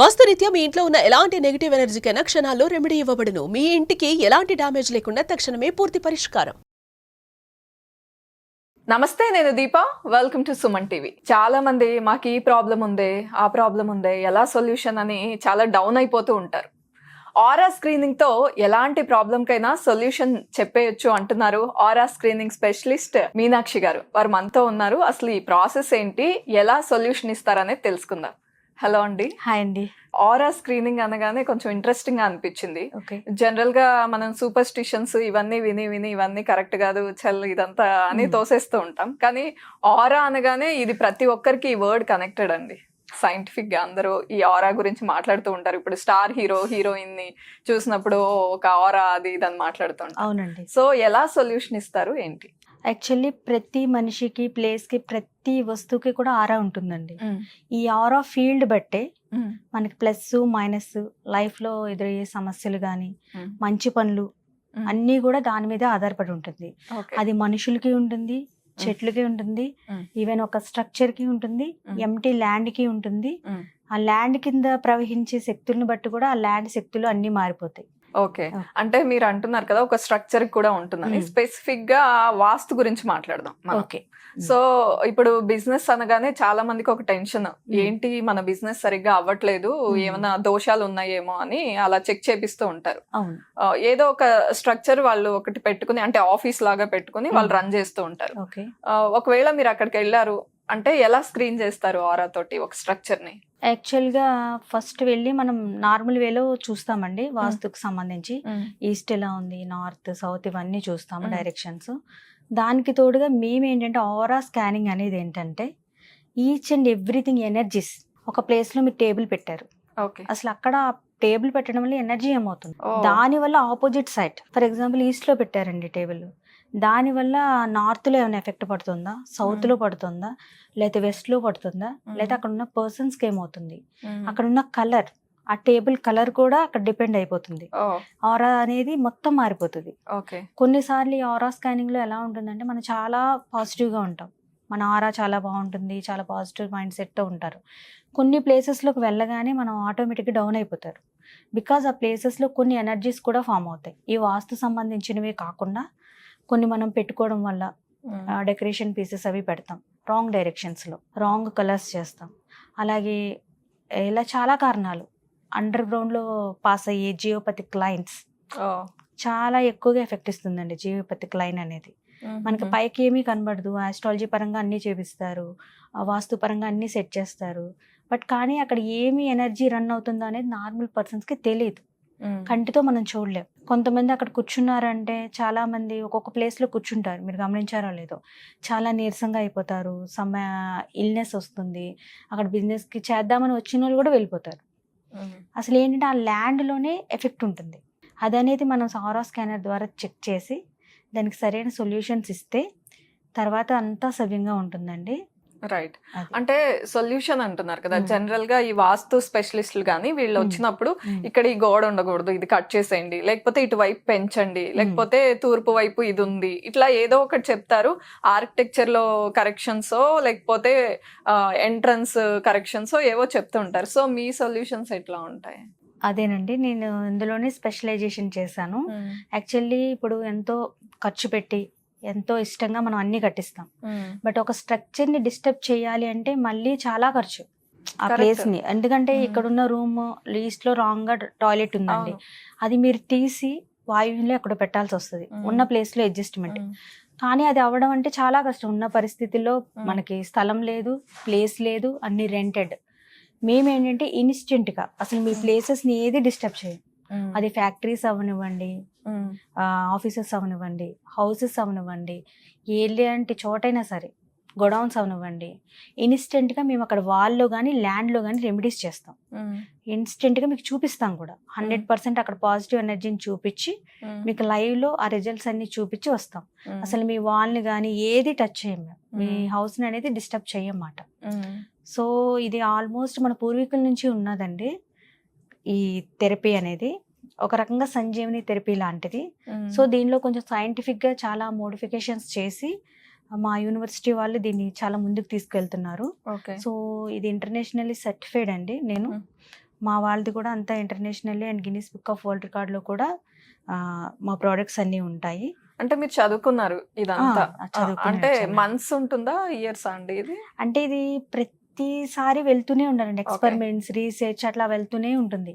వాస్తురీత్యా మీ ఇంట్లో ఉన్న ఎలాంటి నెగిటివ్ ఎనర్జీకైనా క్షణాల్లో రెమెడీ ఇవ్వబడును. మీ ఇంటికి ఎలాంటి డ్యామేజ్ లేకుండా తక్షణమే పూర్తి పరిష్కారం. నమస్తే, నేను Deepa. Welcome to Suman TV. చాలా మంది మాకు ఈ ప్రాబ్లం ఉందే, ఆ ప్రాబ్లం ఉందే, ఎలా సొల్యూషన్ అని చాలా డౌన్ అయిపోతూ ఉంటారు. ఆరా స్క్రీనింగ్ తో ఎలాంటి ప్రాబ్లం కైనా సొల్యూషన్ చెప్పేయచ్చు అంటున్నారు ఆరా స్క్రీనింగ్ స్పెషలిస్ట్ మీనాక్షి గారు. వారు మనతో ఉన్నారు. అసలు ఈ ప్రాసెస్ ఏంటి, ఎలా సొల్యూషన్ ఇస్తారనేది తెలుసుకుందాం. హలో అండి. హాయ్ అండి. ఆరా స్క్రీనింగ్ అనగానే కొంచెం ఇంట్రెస్టింగ్ గా అనిపించింది. ఓకే. జనరల్ గా మనం సూపర్ స్టిషన్స్ ఇవన్నీ విని ఇవన్నీ కరెక్ట్ కాదు, చల్ ఇదంతా అని తోసేస్తూ ఉంటాం. కానీ ఆరా అనగానే ఇది ప్రతి ఒక్కరికి ఈ వర్డ్ కనెక్టెడ్ అండి. సైంటిఫిక్ గా అందరూ ఈ ఆరా గురించి మాట్లాడుతూ ఉంటారు. ఇప్పుడు స్టార్ హీరోయిన్ ని చూసినప్పుడు ఒక ఆరా అది ఇదని మాట్లాడుతూ ఉంటారు. అవునండి. సో ఎలా సొల్యూషన్ ఇస్తారు ఏంటి? యాక్చువల్లీ ప్రతి మనిషికి, ప్లేస్ కి, ప్రతి వస్తువుకి కూడా ఆరా ఉంటుందండి. ఈ ఆరా ఫీల్డ్ బట్టే మనకి ప్లస్ మైనస్ లైఫ్ లో ఎదురయ్యే సమస్యలు కానీ మంచి పనులు అన్నీ కూడా దాని మీద ఆధారపడి ఉంటుంది. అది మనుషులకి ఉంటుంది, చెట్లకి ఉంటుంది, ఈవెన్ ఒక స్ట్రక్చర్ కి ఉంటుంది, ఎంటీ ల్యాండ్ కి ఉంటుంది. ఆ ల్యాండ్ కింద ప్రవహించే శక్తులను బట్టి కూడా ఆ ల్యాండ్ శక్తులు అన్ని మారిపోతాయి. ఓకే. అంటే మీరు అంటున్నారు కదా ఒక స్ట్రక్చర్ కూడా ఉంటుందని. స్పెసిఫిక్ గా వాస్తు గురించి మాట్లాడదాం. ఓకే. సో ఇప్పుడు బిజినెస్ అనగానే చాలా మందికి ఒక టెన్షన్, ఏంటి మన బిజినెస్ సరిగ్గా అవ్వట్లేదు, ఏమైనా దోషాలు ఉన్నాయేమో అని అలా చెక్ చేపిస్తూ ఉంటారు. ఏదో ఒక స్ట్రక్చర్ వాళ్ళు ఒకటి పెట్టుకుని, అంటే ఆఫీస్ లాగా పెట్టుకుని వాళ్ళు రన్ చేస్తూ ఉంటారు. ఒకవేళ మీరు అక్కడికి వెళ్ళారు అంటే ఎలా స్క్రీన్ చేస్తారు ఆరా తోటి ఒక స్ట్రక్చర్ ని? యాక్చువల్గా ఫస్ట్ వెళ్ళి మనం నార్మల్ వేలో చూస్తామండి. వాస్తుకు సంబంధించి ఈస్ట్ ఎలా ఉంది, నార్త్, సౌత్ ఇవన్నీ చూస్తాము డైరెక్షన్స్. దానికి తోడుగా మేము ఏంటంటే ఆరా స్కానింగ్ అనేది ఏంటంటే ఈచ్ అండ్ ఎవ్రీథింగ్ ఎనర్జీస్. ఒక ప్లేస్ లో మీరు టేబుల్ పెట్టారు, అసలు అక్కడ టేబుల్ పెట్టడం వల్ల ఎనర్జీ ఏమవుతుంది, దాని వల్ల opposite side, for example east లో పెట్టారండి టేబుల్, దాని వల్ల నార్త్ లో ఏమైనా ఎఫెక్ట్ పడుతుందా, సౌత్ లో పడుతుందా, లేకపోతే వెస్ట్ లో పడుతుందా, లేకపోతే అక్కడ ఉన్న పర్సన్స్ కి ఏమవుతుంది, అక్కడ ఉన్న కలర్, ఆ టేబుల్ కలర్ కూడా అక్కడ డిపెండ్ అయిపోతుంది. ఆరా అనేది మొత్తం మారిపోతుంది. కొన్నిసార్లు ఈ ఆరా స్కానింగ్ లో ఎలా ఉంటుందంటే మనం చాలా పాజిటివ్ గా ఉంటాం, మన ఆరా చాలా బాగుంటుంది, చాలా పాజిటివ్ మైండ్ సెట్ తో ఉంటారు. కొన్ని ప్లేసెస్ లోకి వెళ్ళగానే మనం ఆటోమేటిక్గా డౌన్ అయిపోతారు. బికాజ్ ఆ ప్లేసెస్ లో కొన్ని ఎనర్జీస్ కూడా ఫామ్ అవుతాయి. ఈ వాస్తు సంబంధించినవే కాకుండా కొన్ని మనం పెట్టుకోవడం వల్ల డెకరేషన్ పీసెస్ అవి పెడతాం, రాంగ్ డైరెక్షన్స్లో రాంగ్ కలర్స్ చేస్తాం. అలాగే ఇలా చాలా కారణాలు, అండర్ గ్రౌండ్లో పాస్ అయ్యే జియోపతిక్ లైన్స్ చాలా ఎక్కువగా ఎఫెక్ట్ ఇస్తుందండి. జియోపతిక్ లైన్ అనేది మనకి పైకి ఏమీ కనబడదు, ఆస్ట్రాలజీ పరంగా అన్నీ చేపిస్తారు, వాస్తు పరంగా అన్నీ సెట్ చేస్తారు, బట్ కానీ అక్కడ ఏమి ఎనర్జీ రన్ అవుతుందో అనేది నార్మల్ పర్సన్స్కి తెలియదు, కంటితో మనం చూడలేం. కొంతమంది అక్కడ కూర్చున్నారంటే చాలా మంది ఒక్కొక్క ప్లేస్లో కూర్చుంటారు, మీరు గమనించారో లేదో, చాలా నీరసంగా అయిపోతారు, ఇల్నెస్ వస్తుంది, అక్కడ బిజినెస్కి చేద్దామని వచ్చిన వాళ్ళు కూడా వెళ్ళిపోతారు. అసలు ఏంటంటే ఆ ల్యాండ్లోనే ఎఫెక్ట్ ఉంటుంది. అదనేది మనం ఆరా స్కానర్ ద్వారా చెక్ చేసి దానికి సరైన సొల్యూషన్స్ ఇస్తే తర్వాత అంతా సవ్యంగా ఉంటుందండి. రైట్. అంటే సొల్యూషన్ అంటున్నారు కదా, జనరల్ గా ఈ వాస్తు స్పెషలిస్టులు కానీ వీళ్ళు వచ్చినప్పుడు ఇక్కడ ఈ గోడ ఉండకూడదు, ఇది కట్ చేసేయండి, లేకపోతే ఇటువైపు పెంచండి, లేకపోతే తూర్పు వైపు ఇది ఉంది, ఇట్లా ఏదో ఒకటి చెప్తారు. ఆర్కిటెక్చర్ లో కరెక్షన్స్ లేకపోతే ఎంట్రన్స్ కరెక్షన్స్ ఏవో చెప్తూ ఉంటారు. సో మీ సొల్యూషన్స్ ఎట్లా ఉంటాయి? అదేనండి, నేను ఇందులోనే స్పెషలైజేషన్ చేశాను. యాక్చువల్లీ ఇప్పుడు ఎంతో ఖర్చు పెట్టి ఎంతో ఇష్టంగా మనం అన్ని కట్టిస్తాం, బట్ ఒక స్ట్రక్చర్ ని డిస్టర్బ్ చేయాలి అంటే మళ్ళీ చాలా ఖర్చు ఆ ప్లేస్ ని. ఎందుకంటే ఇక్కడున్న రూమ్ ఈస్ట్ లో రాంగ్ గా టాయిలెట్ ఉందండి, అది మీరు తీసి వాయువులో అక్కడ పెట్టాల్సి వస్తుంది, ఉన్న ప్లేస్ లో అడ్జస్ట్మెంట్. కానీ అది అవ్వడం అంటే చాలా కష్టం. ఉన్న పరిస్థితుల్లో మనకి స్థలం లేదు, ప్లేస్ లేదు, అన్ని రెంటెడ్. మేమేంటంటే ఇన్స్టెంట్ గా అసలు మీ ప్లేసెస్ ని ఏది డిస్టర్బ్ చేయం, అది ఫ్యాక్టరీస్ అవనివ్వండి, ఆఫీసెస్ అవనివ్వండి, హౌసెస్ అవనివ్వండి, ఎలాంటి చోటైనా సరే, గొడౌన్స్ అవనివ్వండి, ఇన్స్టెంట్గా మేము అక్కడ వాల్లో కానీ ల్యాండ్లో కానీ రెమెడీస్ చేస్తాం. ఇన్స్టెంట్గా మీకు చూపిస్తాం కూడా, 100% అక్కడ పాజిటివ్ ఎనర్జీని చూపించి మీకు లైవ్లో ఆ రిజల్ట్స్ అన్ని చూపించి వస్తాం. అసలు మీ వాల్ని కానీ ఏది టచ్ చేయం, మీ హౌస్ని అనేది డిస్టర్బ్ చేయమాట. సో ఇది ఆల్మోస్ట్ మన పూర్వీకుల నుంచి ఉన్నదండి ఈ థెరపీ అనేది, ఒక రకంగా సంజీవని థెరపీ లాంటిది. సో దీనిలో కొంచెం సైంటిఫిక్గా చాలా మోడిఫికేషన్స్ చేసి మా యూనివర్సిటీ వాళ్ళు దీన్ని చాలా ముందుకు తీసుకెళ్తున్నారు. సో ఇది ఇంటర్నేషనల్లీ సర్టిఫైడ్ అండి. నేను మా వాళ్ళది కూడా అంతా internationally and Guinness book of world రికార్డ్లో కూడా మా ప్రోడక్ట్స్ అన్నీ ఉంటాయి. అంటే మీరు చదువుకున్నారు ఇదంతా. చదువుకుని అంటే వచ్చాను. మంత్స్ ఉంటుందా, ఇయర్స్ అండి ఇది? అంటే ఇది ప్రతిసారి వెళ్తూనే ఉండాలండి, ఎక్స్పెరిమెంట్స్ రీసెర్చ్ అట్లా వెళ్తూనే ఉంటుంది,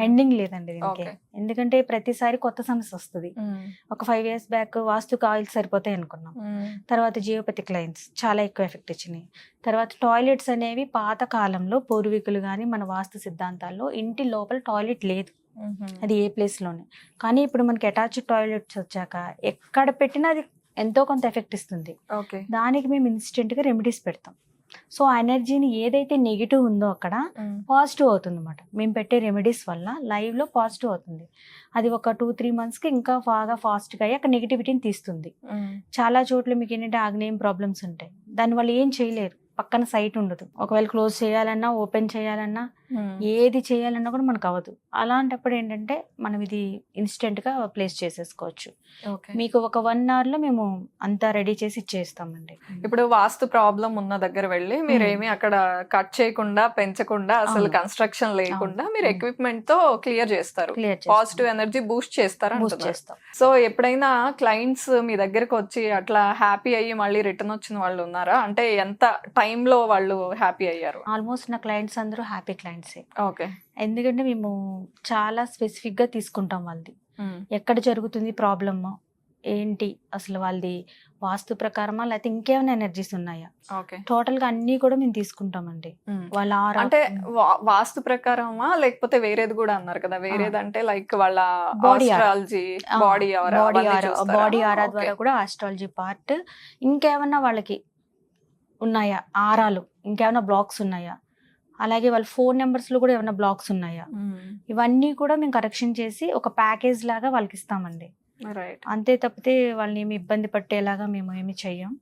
ఎండింగ్ లేదండి దీనికి. Okay. ఎందుకంటే ప్రతిసారి కొత్త సమస్య వస్తుంది. ఒక 5 years బ్యాక్ వాస్తుకు ఆయిల్స్ సరిపోతాయి అనుకున్నాం, తర్వాత జియోపతిక్ లైన్స్ చాలా ఎక్కువ ఎఫెక్ట్ ఇచ్చినాయి. తర్వాత టాయిలెట్స్ అనేవి పాత కాలంలో పూర్వీకులు కానీ మన వాస్తు సిద్ధాంతాల్లో ఇంటి లోపల టాయిలెట్ లేదు, అది ఏ ప్లేస్లోనే. కానీ ఇప్పుడు మనకి అటాచ్డ్ టాయిలెట్స్ వచ్చాక ఎక్కడ పెట్టినా అది ఎంతో కొంత ఎఫెక్ట్ ఇస్తుంది. ఓకే. దానికి మేము ఇన్స్టెంట్గా రెమెడీస్ పెడతాం. సో ఆ ఎనర్జీని ఏదైతే నెగిటివ్ ఉందో అక్కడ పాజిటివ్ అవుతుంది అన్నమాట. మేము పెట్టే రెమెడీస్ వల్ల లైవ్లో పాజిటివ్ అవుతుంది. అది ఒక 2-3 monthsకి ఇంకా బాగా ఫాస్ట్గా అయ్యి అక్కడ నెగిటివిటీని తీస్తుంది. చాలా చోట్ల మీకు ఏంటంటే ఆగ్నేయం ప్రాబ్లమ్స్ ఉంటాయి, దానివల్ల ఏం చేయలేరు, పక్కన సైట్ ఉండదు. ఒకవేళ క్లోజ్ చేయాలన్నా ఓపెన్ చేయాలన్నా ఏది చేయాలన్నా కూడా మనకు అవ్వదు. అలాంటప్పుడు ఏంటంటే మనం ఇది ఇన్స్టెంట్గా ప్లేస్ చేసేసుకోవచ్చు. మీకు ఒక 1 hourలో మేము అంతా రెడీ చేసి ఇచ్చేస్తామండి. ఇప్పుడు వాస్తు ప్రాబ్లం ఉన్న దగ్గర వెళ్ళి మీరేమి అక్కడ కట్ చేయకుండా పెంచకుండా అసలు అవును. కన్స్ట్రక్షన్ లేకుండా అవును. మీరు ఎక్విప్మెంట్ తో క్లియర్ చేస్తారు, క్లియర్ పాజిటివ్ ఎనర్జీ బూస్ట్ చేస్తారు బూస్ట్ అంటున్నారు. చేస్తాం. సో ఎప్పుడైనా క్లయింట్స్ మీ దగ్గరకు వచ్చి అట్లా హ్యాపీ అయ్యి మళ్ళీ రిటర్న్ వచ్చిన వాళ్ళు ఉన్నారా? అంటే ఎంత టైంలో వాళ్ళు హ్యాపీ అయ్యారు? ఆల్మోస్ట్ నా క్లయింట్స్ అందరూ హ్యాపీ క్లయింట్సే. ఓకే. ఎందుకంటే మేము చాలా స్పెసిఫిక్గా తీసుకుంటాం వాళ్ళది, ఎక్కడ జరుగుతుంది ప్రాబ్లమ్ ఏంటి, అసలు వాళ్ళది వాస్తు ప్రకారమా లేకపోతే ఇంకేమైనా ఎనర్జీస్ ఉన్నాయా, ఓకే. టోటల్గా అన్నీ కూడా మేము తీసుకుంటామండి. వాళ్ళ ఆరా అంటే వాస్తు ప్రకారమా లేకపోతే వేరేది కూడా అన్నారు కదా, వేరేది అంటే లైక్ వాళ్ళ Body aura. Astrology, body body aura ద్వారా కూడా ఆస్ట్రాలజీ పార్ట్, ఇంకేమన్నా వాళ్ళకి ఉన్నాయా ఆరాలు, ఇంకేమైనా బ్లాక్స్ ఉన్నాయా, అలాగే వాళ్ళ ఫోన్ నెంబర్స్లో కూడా ఏమైనా బ్లాక్స్ ఉన్నాయా, ఇవన్నీ కూడా మేము కరెక్షన్ చేసి ఒక ప్యాకేజ్ లాగా వాళ్ళకి ఇస్తామండి. రైట్. అంతే తప్పితే వాళ్ళని ఏమి ఇబ్బంది పట్టేలాగా మేము ఏమి చెయ్యం.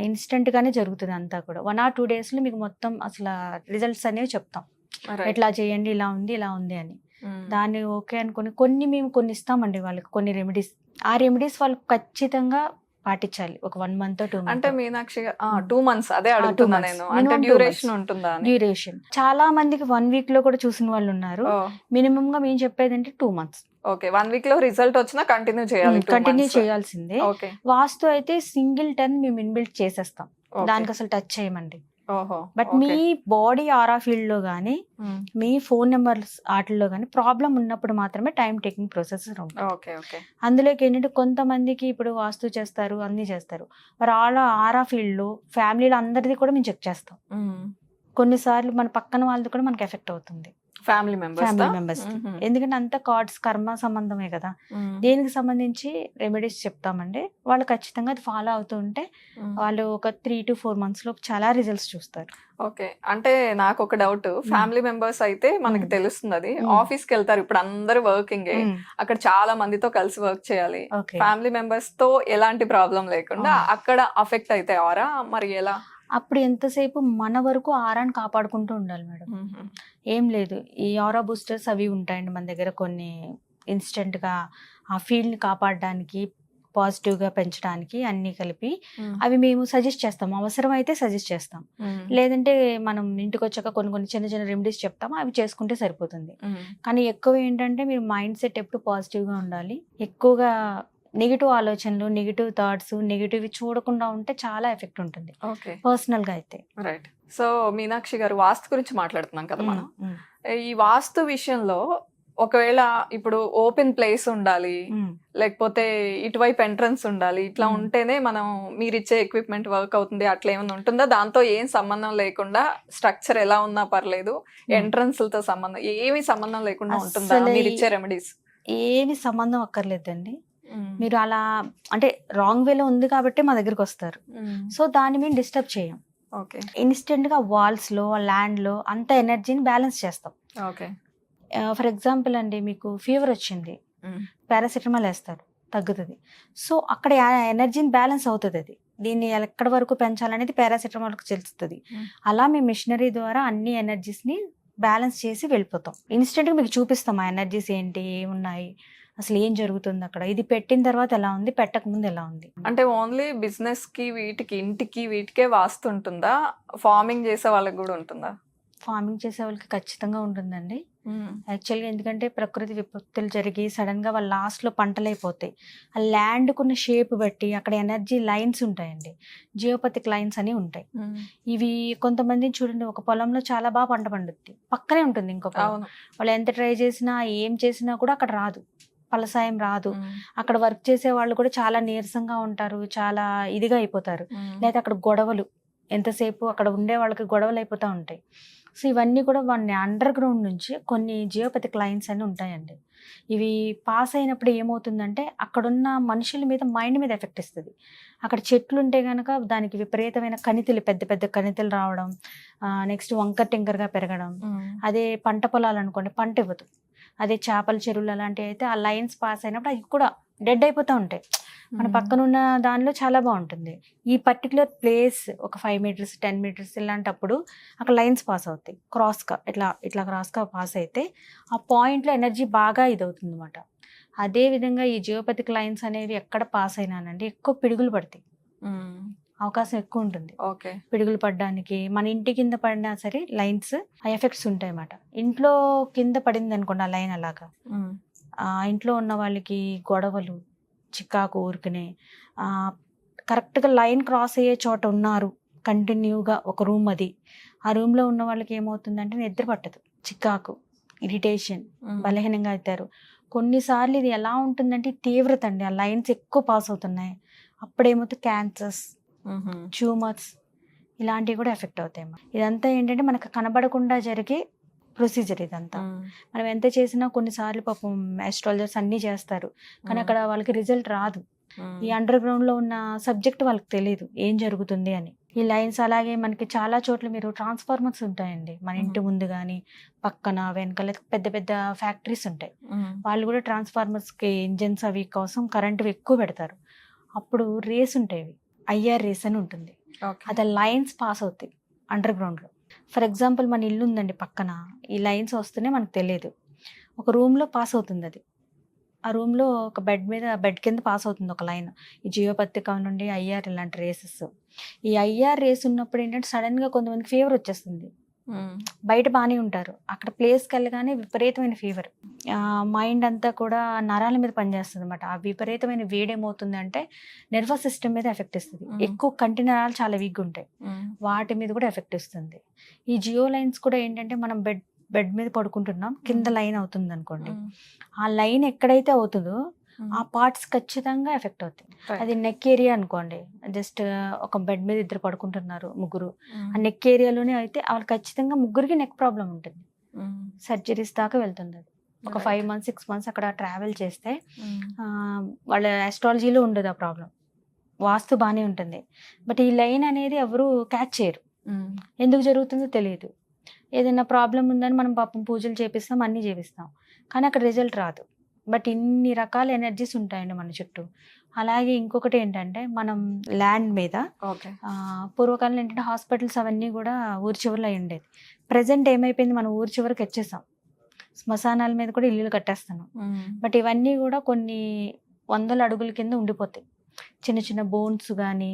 ఇన్స్టెంట్గానే జరుగుతుంది అంతా కూడా. 1 or 2 daysలో మీకు మొత్తం అసలు రిజల్ట్స్ అనేవి చెప్తాం, ఎట్లా చేయండి ఇలా ఉంది అని. దాన్ని ఓకే అనుకుని కొన్ని ఇస్తామండి వాళ్ళకి, కొన్ని రెమెడీస్. ఆ రెమెడీస్ వాళ్ళు ఖచ్చితంగా పాటించాలి ఒక 1 month or 2 months. అంటే మీనాక్షి 2 months అదే అడుగుతున్నా నేను, అంటే డ్యూరేషన్ ఉంటుందా? డ్యూరేషన్ చాలా మందికి 1 week లో కూడా చూసిన వాళ్ళు ఉన్నారు. మినిమం గా మేము చెప్పేది అంటే 2 months. ఓకే. 1 week లో రిజల్ట్ వచ్చినా కంటిన్యూ చేయాలి, కంటిన్యూ చేయాల్సిందే. ఓకే. వాస్తు అయితే సింగిల్ టర్న్ మేము ఇన్బిల్ట్ చేసేస్తాం, దానికి అసలు టచ్ చేయమండి. But me body aura field లో కానీ మీ ఫోన్ నెంబర్స్ వాటిల్లో కానీ ప్రాబ్లం ఉన్నప్పుడు మాత్రమే టైం టేకింగ్ ప్రొసెస్ ఉంటుంది. ఓకే. ఓకే. అందులోకి ఏంటంటే కొంతమందికి ఇప్పుడు వాస్తు చేస్తారు, అన్ని చేస్తారు, మరి ఆరా ఫీల్డ్ లో ఫ్యామిలీలో అందరిది కూడా మేము చెక్ చేస్తాం. కొన్నిసార్లు మన పక్కన వాళ్ళది కూడా మనకి ఎఫెక్ట్ అవుతుంది, ఫ్యామిలీ ఫ్యామిలీ మెంబర్స్. ఎందుకంటే అంత కార్డ్స్ కర్మ సంబంధమే కదా, దేనికి సంబంధించి రెమెడీస్ చెప్తామండి. వాళ్ళు ఖచ్చితంగా అది ఫాలో అవుతూ ఉంటే వాళ్ళు ఒక 3 to 4 months లో చాలా రిజల్ట్స్ చూస్తారు. ఓకే. అంటే నాకు ఒక డౌట్, ఫ్యామిలీ మెంబర్స్ అయితే మనకి తెలుస్తుంది, అది ఆఫీస్ కి వెళ్తారు, ఇప్పుడు అందరూ వర్కింగ్, అక్కడ చాలా మందితో కలిసి వర్క్ చేయాలి. ఫ్యామిలీ మెంబర్స్ తో ఎలాంటి ప్రాబ్లం లేకుండా అక్కడ అఫెక్ట్ అయితే ఆరా మరి ఎలా? అప్పుడు ఎంతసేపు మన వరకు ఆరాన్ని కాపాడుకుంటూ ఉండాలి మేడం. ఏం లేదు, ఈ ఆరా బూస్టర్స్ అవి ఉంటాయండి మన దగ్గర కొన్ని, ఇన్స్టెంట్గా ఆ ఫీల్డ్ని కాపాడడానికి, పాజిటివ్గా పెంచడానికి అన్నీ కలిపి అవి మేము సజెస్ట్ చేస్తాం, అవసరం అయితే సజెస్ట్ చేస్తాం. లేదంటే మనం ఇంటికి వచ్చాక కొన్ని చిన్న చిన్న రెమెడీస్ చెప్తాము, అవి చేసుకుంటే సరిపోతుంది. కానీ ఎక్కువ ఏంటంటే మీరు మైండ్ సెట్ ఎప్పుడు పాజిటివ్గా ఉండాలి, ఎక్కువగా నెగిటివ్ ఆలోచనలు, నెగిటివ్ థాట్స్, నెగిటివ్ చూడకుండా ఉంటే చాలా ఎఫెక్ట్ ఉంటుంది పర్సనల్ గా అయితే. రైట్. సో మీనాక్షి గారు, వాస్తు గురించి మాట్లాడుతున్నాం కదా మనం. ఈ వాస్తు విషయంలో ఒకవేళ ఇప్పుడు ఓపెన్ ప్లేస్ ఉండాలి, లేకపోతే ఇటువైపు ఎంట్రన్స్ ఉండాలి, ఇట్లా ఉంటేనే మనం మీరిచ్చే ఎక్విప్మెంట్ వర్క్ అవుతుంది, అట్లా ఏమైనా ఉంటుందా? దాంతో ఏం సంబంధం లేకుండా స్ట్రక్చర్ ఎలా ఉన్నా పర్లేదు, ఎంట్రన్స్ లతో సంబంధం ఏమి సంబంధం లేకుండా ఉంటుందా మీరు ఇచ్చే రెమెడీస్? ఏమి సంబంధం అక్కర్లేదండి. మీరు అలా అంటే రాంగ్ వేలో ఉంది కాబట్టి మా దగ్గరికి వస్తారు, సో దాన్ని మేము డిస్టర్బ్ చేయం. ఓకే. ఇన్స్టెంట్ గా వాల్స్ లో, ల్యాండ్ లో అంత ఎనర్జీని బ్యాలెన్స్ చేస్తాం. ఓకే. ఫర్ ఎగ్జాంపుల్ అండి, మీకు ఫీవర్ వచ్చింది, పారాసిటమాల్ వేస్తారు, తగ్గుతుంది. సో అక్కడ ఎనర్జీని బ్యాలెన్స్ అవుతుంది. అది దీన్ని ఎక్కడి వరకు పెంచాలనేది పారాసిటమాల్కి తెలుస్తుంది. అలా మేము మిషనరీ ద్వారా అన్ని ఎనర్జీస్ని బ్యాలెన్స్ చేసి వెళ్ళిపోతాం. ఇన్స్టెంట్గా మీకు చూపిస్తాం ఆ ఎనర్జీస్ ఏంటి, ఏమున్నాయి, అసలు ఏం జరుగుతుంది అక్కడ, ఇది పెట్టిన తర్వాత ఎలా ఉంది, పెట్టక ముందు ఎలా ఉంది. అంటే ఓన్లీ బిజినెస్ కి, వీటికి, ఇంటికి, వీటికే వాస్తుంటుందా? ఫార్మింగ్ చేసే వాళ్ళకి కూడా ఉంటుందా? ఫార్మింగ్ చేసే వాళ్ళకి ఖచ్చితంగా ఉంటుందండి. యాక్చువల్గా ఎందుకంటే ప్రకృతి విపత్తులు జరిగి సడన్గా వాళ్ళ లాస్ట్లో పంటలు అయిపోతాయి. ఆ ల్యాండ్కున్న షేప్ బట్టి అక్కడ ఎనర్జీ లైన్స్ ఉంటాయండి, జియోపతిక్ లైన్స్ అని ఉంటాయి. ఇవి కొంతమంది చూడండి, ఒక పొలంలో చాలా బాగా పంట పండుద్ది, పక్కనే ఉంటుంది ఇంకో పొలం. వాళ్ళు ఎంత ట్రై చేసినా ఏం చేసినా కూడా అక్కడ రాదు, ఫలసాయం రాదు. అక్కడ వర్క్ చేసే వాళ్ళు కూడా చాలా నీరసంగా ఉంటారు, చాలా ఇదిగా అయిపోతారు. లేదా అక్కడ గొడవలు, ఎంతసేపు అక్కడ ఉండే వాళ్ళకి గొడవలు అయిపోతూ ఉంటాయి. సో ఇవన్నీ కూడా వాడిని అండర్ గ్రౌండ్ నుంచి కొన్ని జియోపతిక్ లైన్స్ అని ఉంటాయండి. ఇవి పాస్ అయినప్పుడు ఏమవుతుందంటే అక్కడున్న మనుషుల మీద, మైండ్ మీద ఎఫెక్ట్ ఇస్తుంది. అక్కడ చెట్లు ఉంటే కనుక దానికి విపరీతమైన కణితులు, పెద్ద పెద్ద కణితులు రావడం, నెక్స్ట్ వంకర్ టింకర్గా పెరగడం. అదే పంట పొలాలు అనుకోండి, పంట ఇవ్వదు. అదే చేపల చెరువులు అలాంటివి అయితే ఆ లైన్స్ పాస్ అయినప్పుడు అవి కూడా డెడ్ అయిపోతూ ఉంటాయి. మన పక్కనున్న దానిలో చాలా బాగుంటుంది. ఈ పర్టికులర్ ప్లేస్ ఒక 5 meters 10 meters ఇలాంటప్పుడు అక్కడ లైన్స్ పాస్ అవుతాయి క్రాస్గా, ఇట్లా క్రాస్గా పాస్ అయితే ఆ పాయింట్లో ఎనర్జీ బాగా ఇదవుతుంది అనమాట. అదేవిధంగా ఈ జియోపతిక్ లైన్స్ అనేవి ఎక్కడ పాస్ అయినానండి ఎక్కువ పిడుగులు పడతాయి, అవకాశం ఎక్కువ ఉంటుంది పిడుగులు పడడానికి. మన ఇంటి కింద పడినా సరే లైన్స్ ఆ ఎఫెక్ట్స్ ఉంటాయి అన్నమాట. ఇంట్లో కింద పడింది అనుకోండి ఆ లైన్, అలాగా ఆ ఇంట్లో ఉన్న వాళ్ళకి గొడవలు, చికాకు, ఊరికనే కరెక్ట్గా లైన్ క్రాస్ అయ్యే చోట ఉన్నారు కంటిన్యూగా ఒక రూమ్, అది ఆ రూమ్లో ఉన్న వాళ్ళకి ఏమవుతుందంటే నిద్ర పట్టదు, చికాకు, ఇరిటేషన్, బలహీనంగా అవుతారు. కొన్నిసార్లు ఇది ఎలా ఉంటుందంటే తీవ్రత అండి, ఆ లైన్స్ ఎక్కువ పాస్ అవుతున్నాయి, అప్పుడేమవుతుంది క్యాన్సర్స్, ట్యూమర్స్ ఇలాంటివి కూడా ఎఫెక్ట్ అవుతాయి. ఇదంతా ఏంటంటే మనకు కనబడకుండా జరిగే ప్రొసీజర్ ఇదంతా. మనం ఎంత చేసినా కొన్నిసార్లు పాపం ఆస్ట్రాలజర్స్ అన్నీ చేస్తారు, కానీ అక్కడ వాళ్ళకి రిజల్ట్ రాదు. ఈ అండర్ గ్రౌండ్ లో ఉన్న సబ్జెక్ట్ వాళ్ళకి తెలియదు ఏం జరుగుతుంది అని. ఈ లైన్స్ అలాగే మనకి చాలా చోట్ల మీరు ట్రాన్స్ఫార్మర్స్ ఉంటాయండి మన ఇంటి ముందు కానీ పక్కన వెనకాల పెద్ద పెద్ద ఫ్యాక్టరీస్ ఉంటాయి. వాళ్ళు కూడా ట్రాన్స్ఫార్మర్స్ కి ఇంజన్స్ అవి కోసం కరెంట్ ఎక్కువ పెడతారు. అప్పుడు రేస్ ఉంటాయి, ఐఆర్ రేస్ అని ఉంటుంది. అది లైన్స్ పాస్ అవుతాయి అండర్ గ్రౌండ్ లో. ఫర్ ఎగ్జాంపుల్ మన ఇల్లు ఉందండి పక్కన, ఈ లైన్స్ వస్తూనే మనకు తెలియదు, ఒక రూమ్లో పాస్ అవుతుంది అది. ఆ రూమ్లో ఒక బెడ్ కింద పాస్ అవుతుంది ఒక లైన్. ఈ జియోపతిక్ నుండి ఐఆర్ ఇలాంటి రేసెస్. ఈ ఐఆర్ రేస్ ఉన్నప్పుడు ఏంటంటే సడన్గా కొంతమందికి ఫీవర్ వచ్చేస్తుంది, బయట బాగానే ఉంటారు, అక్కడ ప్లేస్కి వెళ్ళగానే విపరీతమైన ఫీవర్, మైండ్ అంతా కూడా నరాల మీద పనిచేస్తుంది అనమాట. ఆ విపరీతమైన వేడేమవుతుంది అంటే నర్వస్ సిస్టమ్ మీద ఎఫెక్ట్ ఇస్తుంది. ఎక్కువ కంటి నరాలు చాలా వీక్గా ఉంటాయి, వాటి మీద కూడా ఎఫెక్ట్ ఇస్తుంది. ఈ జియో లైన్స్ కూడా ఏంటంటే మనం బెడ్ మీద పడుకుంటున్నాం, కింద లైన్ అవుతుంది అనుకోండి, ఆ లైన్ ఎక్కడైతే అవుతుందో ఆ పార్ట్స్ ఖచ్చితంగా ఎఫెక్ట్ అవుతాయి. అది నెక్ ఏరియా అనుకోండి, జస్ట్ ఒక బెడ్ మీద ఇద్దరు పడుకుంటున్నారు ముగ్గురు, ఆ నెక్ ఏరియాలోనే అయితే వాళ్ళకి ఖచ్చితంగా ముగ్గురికి నెక్ ప్రాబ్లం ఉంటుంది, సర్జరీస్ దాకా వెళ్తుంది. అది ఒక 5 months 6 months అక్కడ ట్రావెల్ చేస్తే వాళ్ళ ఆస్ట్రాలజీలో ఉండదు ఆ ప్రాబ్లం, వాస్తు బాగానే ఉంటుంది. బట్ ఈ లైన్ అనేది ఎవరు క్యాచ్ చేయరు, ఎందుకు జరుగుతుందో తెలియదు. ఏదైనా ప్రాబ్లం ఉందని మనం పాపం పూజలు చేపిస్తాం, అన్నీ చేపిస్తాం, కానీ అక్కడ రిజల్ట్ రాదు. బట్ ఇన్ని రకాల ఎనర్జీస్ ఉంటాయండి మన చుట్టూ. అలాగే ఇంకొకటి ఏంటంటే మనం ల్యాండ్ మీద పూర్వకాలంలో ఏంటంటే హాస్పిటల్స్ అవన్నీ కూడా ఊరి చివరిలో అయి ఉండేది. ప్రజెంట్ ఏమైపోయింది, మనం ఊరి చివరికి వచ్చేసాం, శ్మశానాల మీద కూడా ఇల్లులు కట్టేస్తున్నాం. బట్ ఇవన్నీ కూడా కొన్ని 100 అడుగుల కింద ఉండిపోతాయి. చిన్న చిన్న బోన్స్ కానీ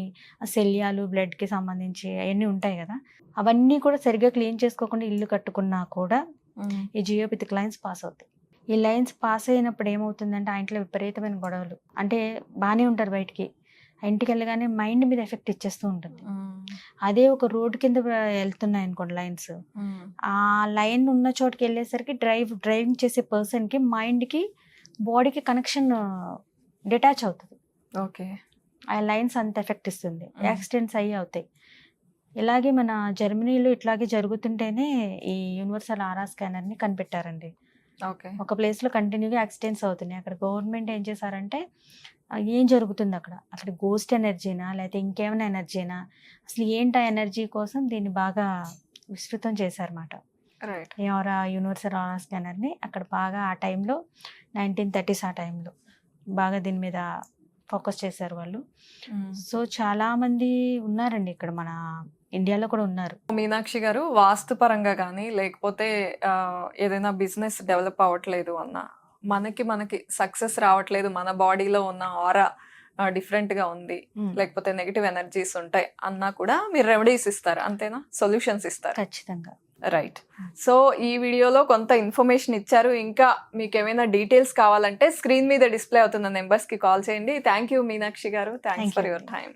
శల్యాలు, బ్లడ్కి సంబంధించి అవన్నీ ఉంటాయి కదా, అవన్నీ కూడా సరిగ్గా క్లీన్ చేసుకోకుండా ఇల్లు కట్టుకున్నా కూడా ఈ జియోపతిక్ లైన్స్ పాస్ అవుతాయి. ఈ లైన్స్ పాస్ అయినప్పుడు ఏమవుతుందంటే ఆ ఇంట్లో విపరీతమైన గొడవలు, అంటే బాగానే ఉంటారు బయటికి, ఆ ఇంటికి వెళ్ళగానే మైండ్ మీద ఎఫెక్ట్ ఇచ్చేస్తూ ఉంటుంది. అదే ఒక రోడ్డు కింద వెళ్తున్నాయి అనుకోండి లైన్స్, ఆ లైన్ ఉన్న చోటుకి వెళ్ళేసరికి డ్రైవింగ్ చేసే పర్సన్కి మైండ్కి బాడీకి కనెక్షన్ డిటాచ్ అవుతుంది. ఆ లైన్స్ అంత ఎఫెక్ట్ ఇస్తుంది, యాక్సిడెంట్స్ అయ్యి అవుతాయి. ఇలాగే మన జర్మనీలో ఇట్లాగే జరుగుతుంటేనే ఈ యూనివర్సల్ ఆరా స్కానర్ని కనిపెట్టారండి. ఒక ప్లేస్లో కంటిన్యూగా యాక్సిడెంట్స్ అవుతున్నాయి. అక్కడ గవర్నమెంట్ ఏం చేశారంటే ఏం జరుగుతుంది అక్కడ, అసలు గోస్ట్ ఎనర్జీనా లేకపోతే ఇంకేమైనా ఎనర్జీనా, అసలు ఏంటి ఆ ఎనర్జీ కోసం దీన్ని బాగా విస్తృతం చేశారన్నమాట. యూనివర్సల్ ఆరా స్కానర్ని అక్కడ బాగా ఆ టైంలో 1930s ఆ టైంలో బాగా దీని మీద ఫోకస్ చేశారు వాళ్ళు. సో చాలా మంది ఉన్నారండి ఇక్కడ మన ఇండియాలో కూడా ఉన్నారు. మీనాక్షి గారు, వాస్తు పరంగా కానీ లేకపోతే ఏదైనా బిజినెస్ డెవలప్ అవ్వట్లేదు అన్న, మనకి సక్సెస్ రావట్లేదు, మన బాడీలో ఉన్న ఆరా డిఫరెంట్ గా ఉంది, లేకపోతే నెగిటివ్ ఎనర్జీస్ ఉంటాయి అన్నా కూడా మీరు రెమెడీస్ ఇస్తారు, అంతేనా? సొల్యూషన్స్ ఇస్తారు? ఖచ్చితంగా. రైట్. సో ఈ వీడియోలో కొంత ఇన్ఫర్మేషన్ ఇచ్చారు. ఇంకా మీకు ఏమైనా డీటెయిల్స్ కావాలంటే స్క్రీన్ మీద డిస్ప్లే అవుతున్న నెంబర్స్ కి కాల్ చేయండి. థ్యాంక్ యూ మీనాక్షి గారు. Thanks Thank for you. Your time.